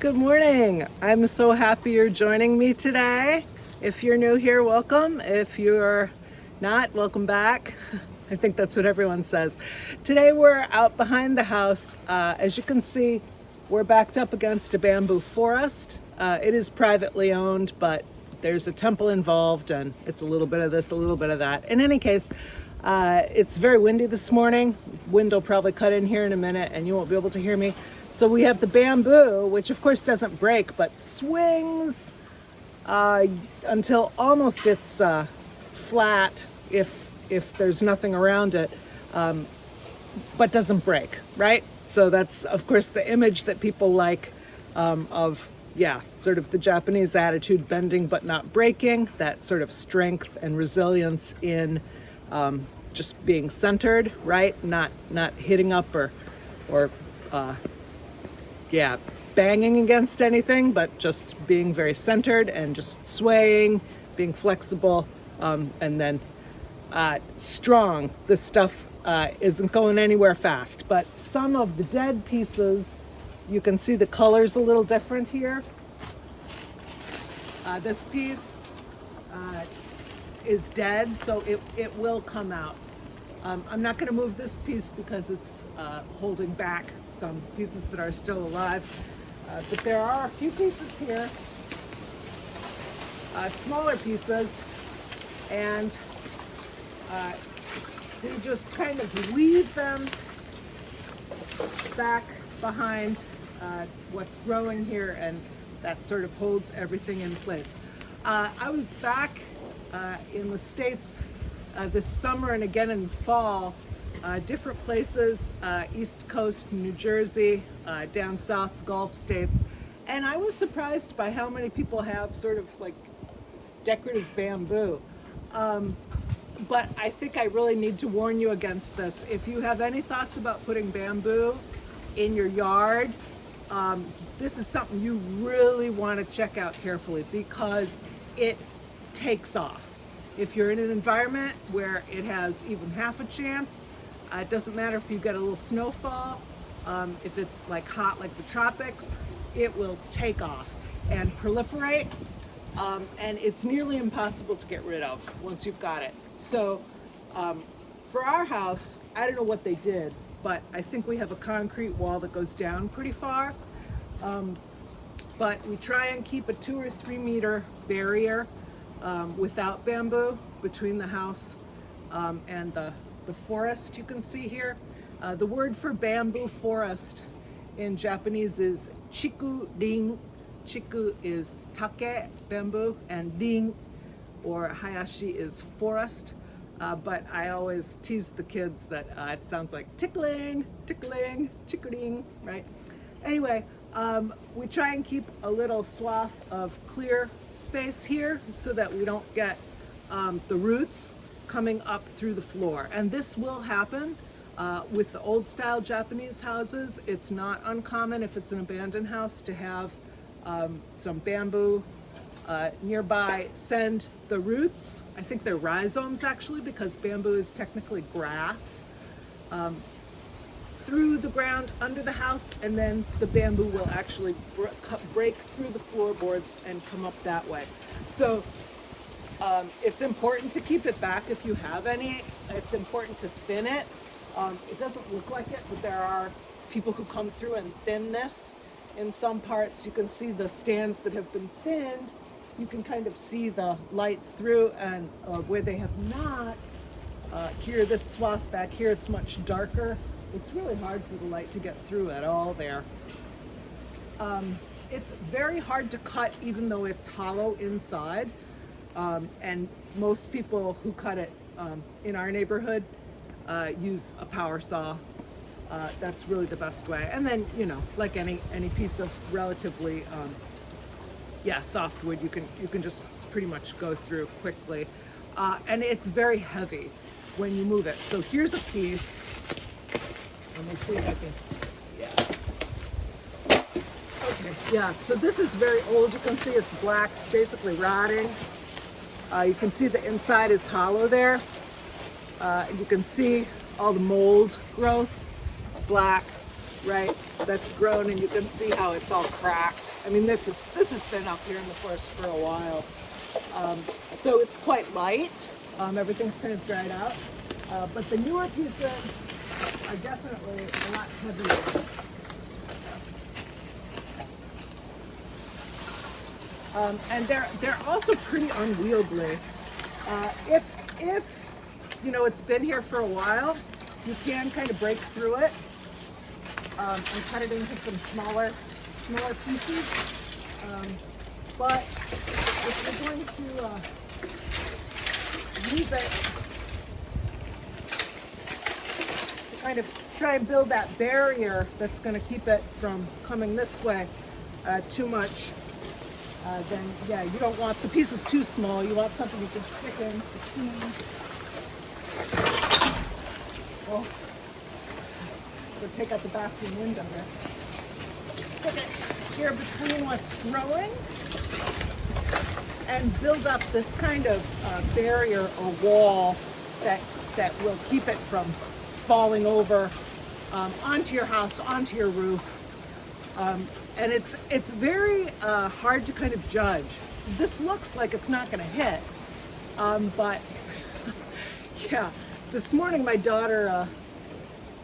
Good morning. I'm so happy you're joining me today. If you're new here, welcome. If you're not, welcome back. I think that's what everyone says. Today we're out behind the house. As you can see, we're backed up against a bamboo forest. It is privately owned, but there's a temple involved and it's a little bit of this, a little bit of that. In any case, it's very windy this morning. Wind will probably cut in here in a minute and you won't be able to hear me. So we have the bamboo, which of course doesn't break, but swings until almost it's flat if there's nothing around it, but doesn't break, right? So that's of course the image that people like of, sort of the Japanese attitude, bending but not breaking, that sort of strength and resilience in just being centered, right? Not hitting up or banging against anything, but just being very centered and just swaying, being flexible, and then strong. This stuff isn't going anywhere fast, but some of the dead pieces, you can see the colors a little different here. This piece is dead, so it will come out. I'm not going to move this piece because it's holding back some pieces that are still alive. But there are a few pieces here, smaller pieces, and we just kind of weave them back behind what's growing here, and that sort of holds everything in place. I was back in the States this summer and again in fall, different places, East Coast, New Jersey, down south, Gulf states, and I was surprised by how many people have sort of like decorative bamboo. But I think I really need to warn you against this. If you have any thoughts about putting bamboo in your yard, this is something you really want to check out carefully because it takes off. If you're in an environment where it has even half a chance, it doesn't matter if you get a little snowfall, if it's like hot like the tropics, it will take off and proliferate, and it's nearly impossible to get rid of once you've got it. So for our house, I don't know what they did, but I think we have a concrete wall that goes down pretty far, but we try and keep a 2 or 3 meter barrier without bamboo between the house and the forest you can see here. The word for bamboo forest in Japanese is chiku-rin. Chiku is take, bamboo, and rin or hayashi is forest. But I always tease the kids that it sounds like tickling, chiku-rin, right? Anyway, we try and keep a little swath of clear space here so that we don't get the roots coming up through the floor. And this will happen with the old style Japanese houses. It's not uncommon if it's an abandoned house to have some bamboo nearby send the roots, I think they're rhizomes actually because bamboo is technically grass, through the ground under the house, and then the bamboo will actually break through the floorboards and come up that way. So it's important to keep it back if you have any. It's important to thin it. It doesn't look like it, but there are people who come through and thin this. In some parts you can see the stands that have been thinned. You can kind of see the light through, and where they have not, here, this swath back here, it's much darker. It's really hard for the light to get through at all there. It's very hard to cut even though it's hollow inside. And most people who cut it in our neighborhood use a power saw. That's really the best way. And then, you know, like any piece of relatively soft wood, you can just pretty much go through quickly. And it's very heavy when you move it. So here's a piece. Let me see if I can, Okay, so this is very old. You can see it's black, basically rotting. You can see the inside is hollow there. You can see all the mold growth, black. right, that's grown, and you can see how it's all cracked. I mean, this has been up here in the forest for a while. So it's quite light. Everything's kind of dried out. But the newer pieces are definitely a lot heavier. And they're also pretty unwieldy. If you know it's been here for a while, you can kind of break through it and cut it into some smaller pieces. But if you're going to use it to kind of try and build that barrier that's going to keep it from coming this way too much, then yeah, you don't want the pieces too small. You want something you can stick in between. Oh, so take out the bathroom window there. Stick it here between what's growing and build up this kind of barrier or wall that will keep it from falling over onto your house, onto your roof. And it's very hard to kind of judge. This looks like it's not going to hit, but yeah. This morning my daughter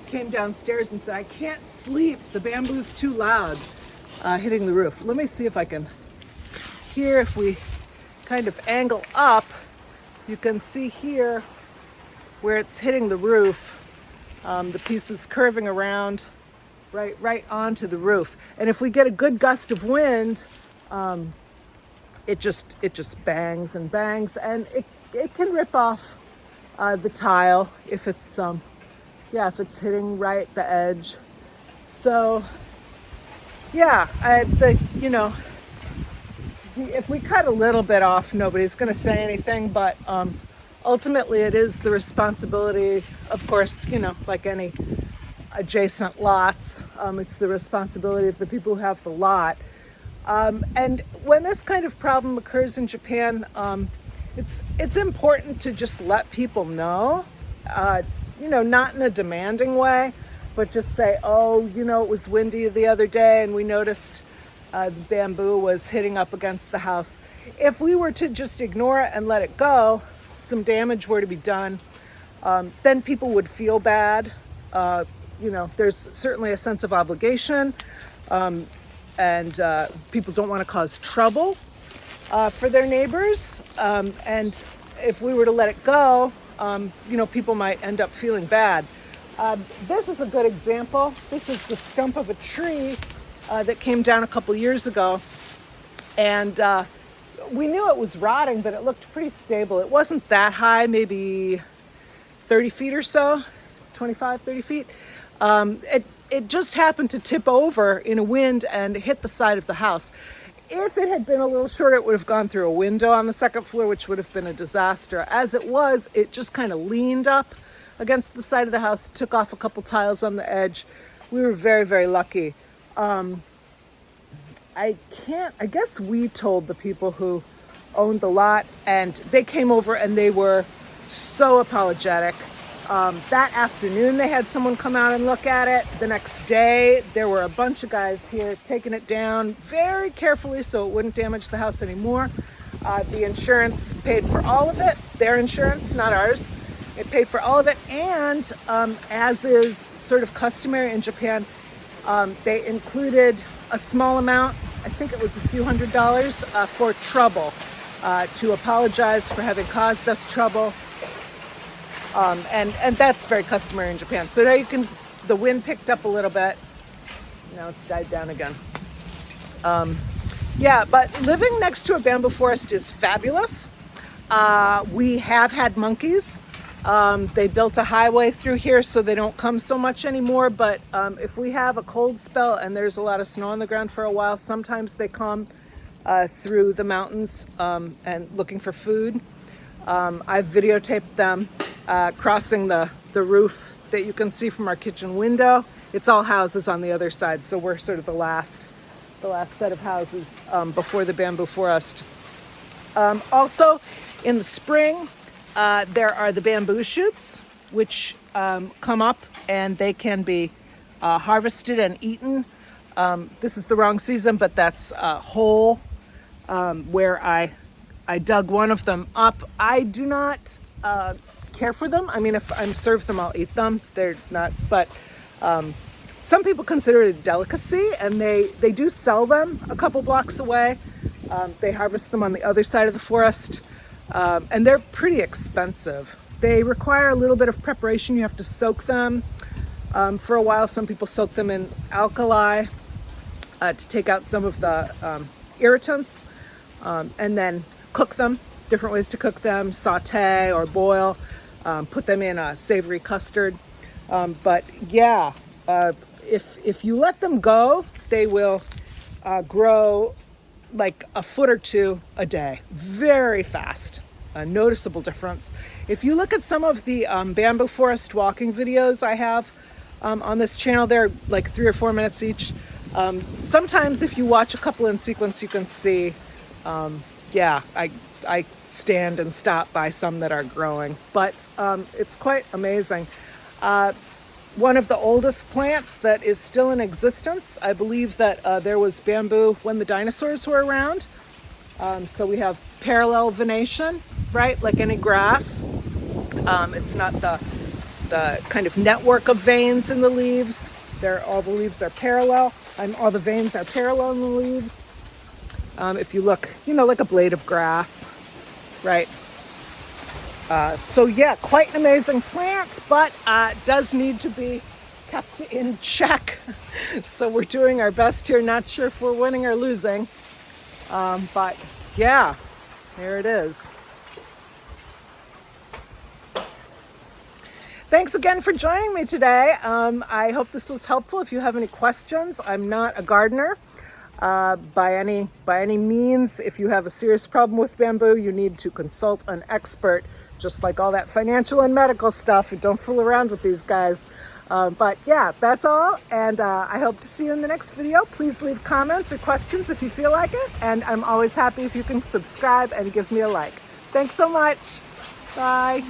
came downstairs and said, "I can't sleep. The bamboo's too loud hitting the roof." Let me see if I can hear. If we kind of angle up, you can see here where it's hitting the roof. The piece is curving around right onto the roof. And if we get a good gust of wind, it just bangs and bangs, and it can rip off the tile if it's if it's hitting right the edge. So yeah, if we cut a little bit off, nobody's going to say anything, but ultimately it is the responsibility, of course, like any adjacent lots, it's the responsibility of the people who have the lot. And when this kind of problem occurs in Japan, it's important to just let people know, not in a demanding way, but just say, oh, it was windy the other day and we noticed the bamboo was hitting up against the house. If we were to just ignore it and let it go, some damage were to be done, then people would feel bad. There's certainly a sense of obligation, and people don't want to cause trouble for their neighbors. And if we were to let it go, people might end up feeling bad. This is a good example. This is the stump of a tree that came down a couple years ago. And we knew it was rotting, but it looked pretty stable. It wasn't that high, maybe 30 feet or so, 25, 30 feet. It just happened to tip over in a wind and hit the side of the house. If it had been a little shorter, it would have gone through a window on the second floor, which would have been a disaster. As it was, it just kind of leaned up against the side of the house, took off a couple tiles on the edge. We were very, very lucky. I guess we told the people who owned the lot, and they came over and they were so apologetic. That afternoon, they had someone come out and look at it. The next day, there were a bunch of guys here taking it down very carefully so it wouldn't damage the house anymore. The insurance paid for all of it. Their insurance, not ours. It paid for all of it. And as is sort of customary in Japan, they included a small amount, I think it was a few $100s, for trouble, to apologize for having caused us trouble. And that's very customary in Japan. So now the wind picked up a little bit. Now it's died down again. But living next to a bamboo forest is fabulous. We have had monkeys. They built a highway through here so they don't come so much anymore. But if we have a cold spell and there's a lot of snow on the ground for a while, sometimes they come through the mountains and looking for food. I've videotaped them crossing the roof that you can see from our kitchen window. It's all houses on the other side, so we're sort of the last set of houses before the bamboo forest. Also, in the spring, there are the bamboo shoots, which come up, and they can be harvested and eaten. This is the wrong season, but that's whole, where I dug one of them up. I do not care for them. I mean, if I'm served them, I'll eat them. They're not, but some people consider it a delicacy, and they do sell them a couple blocks away. They harvest them on the other side of the forest, and they're pretty expensive. They require a little bit of preparation. You have to soak them for a while. Some people soak them in alkali to take out some of the irritants, and then cook them. Different ways to cook them: saute or boil. Put them in a savory custard. But yeah, if you let them go, they will grow like a foot or two a day, very fast. A noticeable difference. If you look at some of the bamboo forest walking videos I have on this channel, they're like 3 or 4 minutes each. Sometimes if you watch a couple in sequence, you can see, yeah, I stand and stop by some that are growing, but it's quite amazing. One of the oldest plants that is still in existence, I believe that there was bamboo when the dinosaurs were around. So we have parallel venation, right? Like any grass. It's not the kind of network of veins in the leaves. All the leaves are parallel, and all the veins are parallel in the leaves. If you look, like a blade of grass, right? So yeah, quite an amazing plant, but does need to be kept in check. So we're doing our best here. Not sure if we're winning or losing, but yeah, there it is. Thanks again for joining me today. I hope this was helpful. If you have any questions, I'm not a gardener by any means. If you have a serious problem with bamboo, you need to consult an expert, just like all that financial and medical stuff. Don't fool around with these guys. But yeah, that's all. And I hope to see you in the next video. Please leave comments or questions if you feel like it. And I'm always happy if you can subscribe and give me a like. Thanks so much. Bye.